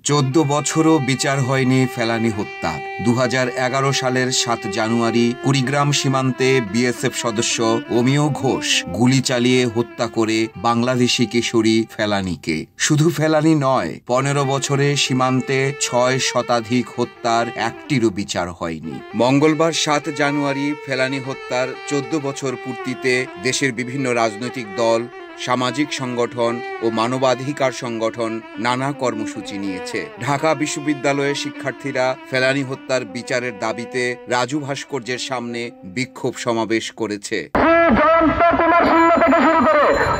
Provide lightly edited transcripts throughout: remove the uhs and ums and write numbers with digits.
14 বছরও বিচার হয়নি ফেলানী হত্যার। 2011 সালের 7 জানুয়ারি কুড়িগ্রাম সীমান্তে বিএসএফ সদস্য অমিয় ঘোষ গুলি চালিয়ে হত্যা করে বাংলাদেশি কিশোরী ফেলানীকে। শুধু ফেলানী নয়, 15 বছরে সীমান্তে 6 শতাধিক হত্যার একটিরও বিচার হয়নি। মঙ্গলবার 7 জানুয়ারি ফেলানী হত্যার 14 বছর পূর্তিতে দেশের বিভিন্ন রাজনৈতিক দল, সামাজিক সংগঠন ও মানবাধিকার সংগঠন নানা কর্মসূচি নিয়েছে। ঢাকা বিশ্ববিদ্যালয়ের শিক্ষার্থীরা ফেলানী হত্যার বিচারের দাবিতে রাজু ভাস্কর্যের সামনে বিক্ষোভ সমাবেশ করেছে।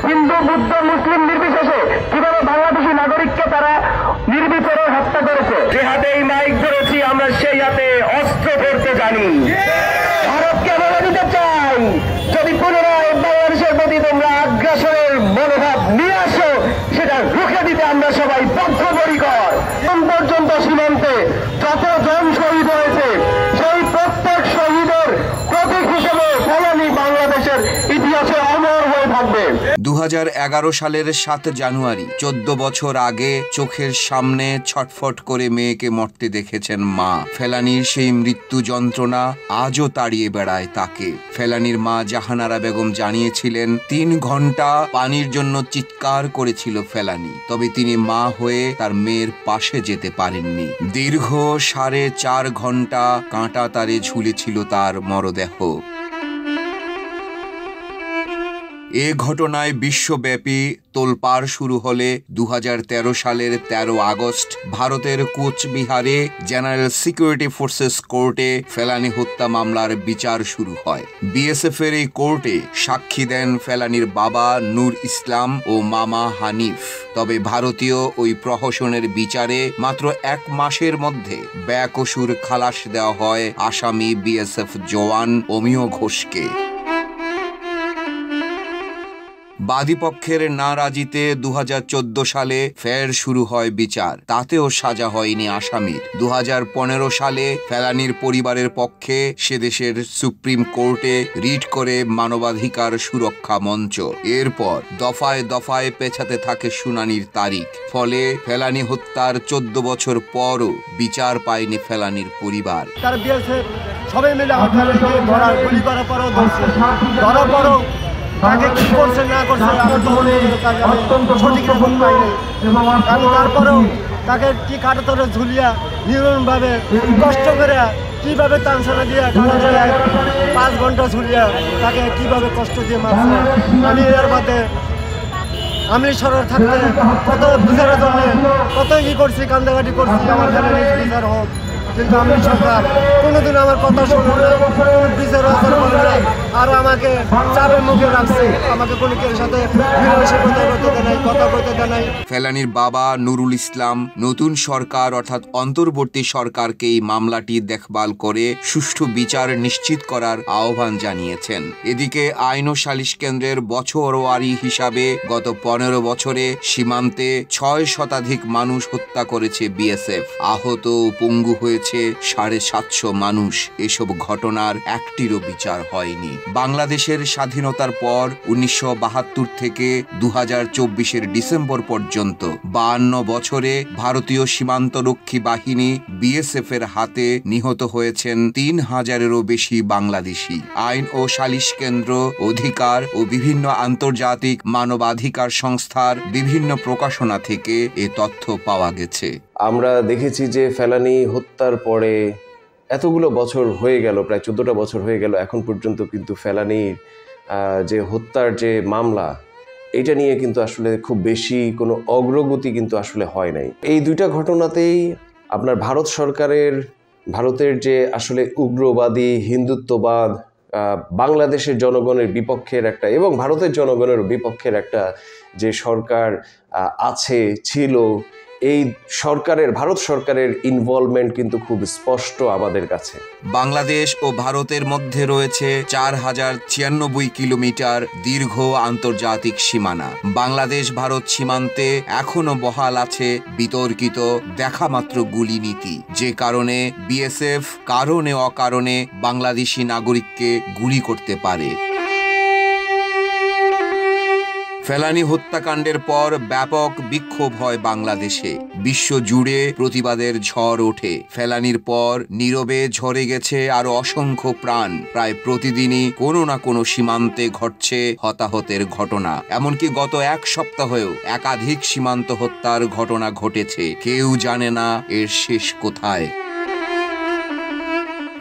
হিন্দু, বুদ্ধ, মুসলিম নির্বিশেষে কিভাবে বাংলাদেশী নাগরিককে তারা নির্বিচারে হত্যা করেছে। যে হাতেই মাইক ধরেছি আমরা সেই হাতে অস্ত্র ধরতে জানি। ভারতকে বলে দিতে চাই, যদি পুনরায় বাংলাদেশের প্রতি তোমরা আগ্রাসনের মনোভাব নিয়ে আসো, সেটা রুখে দিতে আমরা সবাই বদ্ধপরিকর। এখন পর্যন্ত সীমান্তে যতজন শহীদ হয়েছে, সেই প্রত্যেক শহীদের প্রতীক হিসেবে ফেলানী বাংলাদেশের ইতিহাসে অমর হয়ে থাকবে। 2011 সালের 7 জানুয়ারি 14 বছর আগে চোখের সামনে ছটফট করে মেয়েকে মরতে দেখেছেন মা। ফেলানীর সেই মৃত্যু যন্ত্রণা আজও তাড়িয়ে বেড়ায় তাকে। ফেলানীর মা জাহানারা বেগম জানিয়েছিলেন, 3 ঘন্টা পানির জন্য চিৎকার করেছিল ফেলানী, তবে তিনি মা হয়ে তার মেয়ের পাশে যেতে পারেননি। দীর্ঘ 4.5 ঘন্টা কাঁটা তারে ঝুলেছিল তার মরদেহ। এ ঘটনায় বিশ্বব্যাপী তোলপাড় শুরু হলে 2013 সালের 13 আগস্ট ভারতের কোচবিহারে জেনারেল সিকিউরিটি ফোর্সেস কোর্টে ফেলানী হত্যা মামলার বিচার শুরু হয়। বিএসএফ এর এই কোর্টে সাক্ষী দেন ফেলানীর বাবা নূর ইসলাম ও মামা হানিফ। তবে ভারতীয় ওই প্রহসনের বিচারে মাত্র 1 মাসের মধ্যে বেকসুর খালাস দেওয়া হয় আসামি বিএসএফ জওয়ান অমিয় ঘোষকে। বাদীপক্ষের নারাজিতে 2014 সালে ফের শুরু হয় বিচার। তাতেও সাজা হয়নি আসামির। 2015 সালে ফেলানীর পরিবারের পক্ষে সে দেশের সুপ্রিম কোর্টে রিট করে মানবাধিকার সুরক্ষা মঞ্চ। এরপর দফায় দফায় পেছাতে থাকে শুনানির তারিখ। ফলে ফেলানী হত্যার 14 বছর পরও বিচার পায়নি ফেলানীর পরিবার। সবাই মিলে গুলি করার পরও ধরার পরও তাকে কি করছে না করছে সঠিক রকম পাইনি। তারপরেও তাকে কি কাটাতরে ঝুলিয়া নির্মমভাবে কষ্ট করে কিভাবে তানসানা দিয়ে 5 ঘন্টা ঝুলিয়া তাকে কিভাবে কষ্ট দিয়ে মারছে। আমি এর বাদে আমি সরকার থাকতে কত বিচারের জন্য কত কি করছি, কান্দাকাটি করছি, আমার বিচার হোক, কিন্তু আমি সরকার কোনোদিন আমার কথা শুনে না, বিচার করে না, আর আমাকে চাপের মুখে রাখছে। আমাকে কোনো কেউ সাথে কথা বলতে দেয় নাই। ফেলানীর বাবা নুরুল ইসলাম নতুন সরকার অর্থাৎ অন্তর্বর্তী সরকারকে এই মামলাটি দেখভাল করে সুষ্ঠু বিচার নিশ্চিত করার আহ্বান জানিয়েছেন। এদিকে আইন ও সালিশ কেন্দ্রের বছরওয়ারি হিসাবে গত 15 বছরে সীমান্তে 6 শতাধিক মানুষ হত্যা করেছে বিএসএফ। আহত ও পঙ্গু হয়েছে 750 মানুষ। এসব ঘটনার একটিরও বিচার হয়নি। বাংলাদেশের স্বাধীনতার পর 1972 থেকে 2024 ডিসেম্বর পর্যন্ত 52 বছরে ভারতীয় সীমান্তরক্ষী বাহিনী বিএসএফ এর হাতে নিহত হয়েছেন 3000-এরও বেশি বাংলাদেশি। আইন ও সালিশ কেন্দ্র, অধিকার ও বিভিন্ন আন্তর্জাতিক মানবাধিকার সংস্থার বিভিন্ন প্রকাশনা থেকে এ তথ্য পাওয়া গেছে। আমরা দেখেছি যে ফেলানী হত্যার পরে এতগুলো বছর হয়ে গেল, প্রায় 14টা বছর হয়ে গেল, এখন পর্যন্ত কিন্তু ফেলানীর যে হত্যার যে মামলা, এটা নিয়ে কিন্তু আসলে খুব বেশি কোনো অগ্রগতি কিন্তু আসলে হয় নাই। এই 2টা ঘটনাতেই আপনার ভারতের যে আসলে উগ্রবাদী হিন্দুত্ববাদ, বাংলাদেশের জনগণের বিপক্ষের একটা এবং ভারতের জনগণের বিপক্ষের একটা যে সরকার ছিল, এই ভারত সরকারের ইনভলভমেন্ট কিন্তু খুব স্পষ্ট আমাদের কাছে। বাংলাদেশ ও ভারতের মধ্যে রয়েছে 4096 কিলোমিটার দীর্ঘ আন্তর্জাতিক সীমানা। বাংলাদেশ ভারত সীমান্তে এখনো বহাল আছে বিতর্কিত দেখামাত্র গুলি নীতি, যে কারণে বিএসএফ কারণে অকারণে বাংলাদেশি নাগরিককে গুলি করতে পারে। ফেলানী হত্যাকাণ্ডের পর ব্যাপক বিক্ষোভ হয় বাংলাদেশে। বিশ্ব জুড়ে প্রতিবাদের ঝড় ওঠে। ফেলানীর পর নীরবে ঝরে গেছে আরো অসংখ্য প্রাণ। প্রায় প্রতিদিনই কোনো না কোনো সীমান্তে ঘটছে হতাহতের ঘটনা। এমনকি গত এক সপ্তাহেও একাধিক সীমান্ত হত্যার ঘটনা ঘটেছে। কেউ জানে না এর শেষ কোথায়।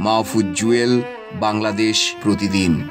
মাহফুজ জুয়েল, বাংলাদেশ প্রতিদিন।